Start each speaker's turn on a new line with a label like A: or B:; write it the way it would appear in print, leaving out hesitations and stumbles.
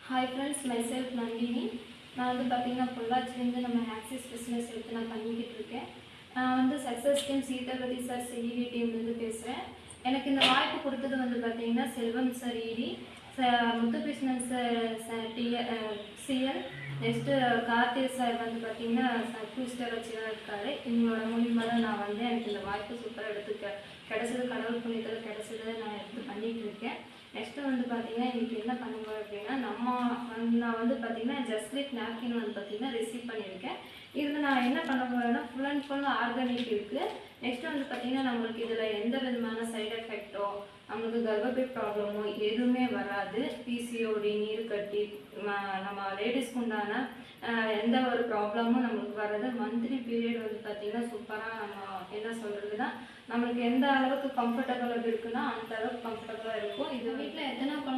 A: Hi friends, myself Nandini. நான் வந்து பார்த்திங்கன்னா பொள்ளாச்சிலேருந்து நம்ம ஆக்சிஸ் பிஸ்னஸ் எடுத்து நான் பண்ணிக்கிட்டு இருக்கேன். நான் வந்து சக்ஸஸ் டீம் சீதபதி சார் சிஇடி டீம்லேருந்து பேசுகிறேன். எனக்கு இந்த வாய்ப்பு கொடுத்தது வந்து பார்த்திங்கன்னா செல்வம் சார் இடி, முத்து பிஸ்னஸ் சிஎல், நெக்ஸ்ட்டு கார்த்திக் சார் வந்து பார்த்திங்கன்னா சர்க்கியூஸ்டர் வச்சு தான் இருக்கார். இவங்களோட மூலியமாக தான் நான் வந்து எனக்கு இந்த வாய்ப்பு சூப்பராக கிடச்சது, கடவுள் புண்ணியத்தில் கிடச்சது. நான் எடுத்து பண்ணிகிட்டு இருக்கேன். நெக்ஸ்ட்டு வந்து பார்த்திங்கன்னா இன்றைக்கி என்ன பண்ணுவோம் அப்படின்னா, நான் வந்து பார்த்திங்கன்னா ஜஸ்ட்லிட் நாப்கின் வந்து பார்த்திங்கன்னா ரிசீவ் பண்ணியிருக்கேன். இதில் நான் என்ன பண்ண போகிறேன்னா ஃபுல் அண்ட் ஃபுல் ஆர்கானிக் இருக்குது. நெக்ஸ்ட்டு வந்து பார்த்திங்கன்னா நம்மளுக்கு இதில் எந்த விதமான சைடு எஃபெக்டோ நம்மளுக்கு கர்ப்பப்பை ப்ராப்ளமோ எதுவுமே வராது. பிசிஓடி, நீர் கட்டி, நம்ம லேடிஸ்க்கு உண்டான எந்த ஒரு ப்ராப்ளமும் நம்மளுக்கு வராது. மந்த்லி பீரியட் வந்து பார்த்திங்கன்னா சூப்பராக நம்ம என்ன சொல்கிறதுனா நம்மளுக்கு எந்த அளவுக்கு கம்ஃபர்டபுளாக இருக்குன்னா அந்த அளவுக்கு கம்ஃபர்டபுளாக இருக்கும். இது வீட்டில் எத்தனை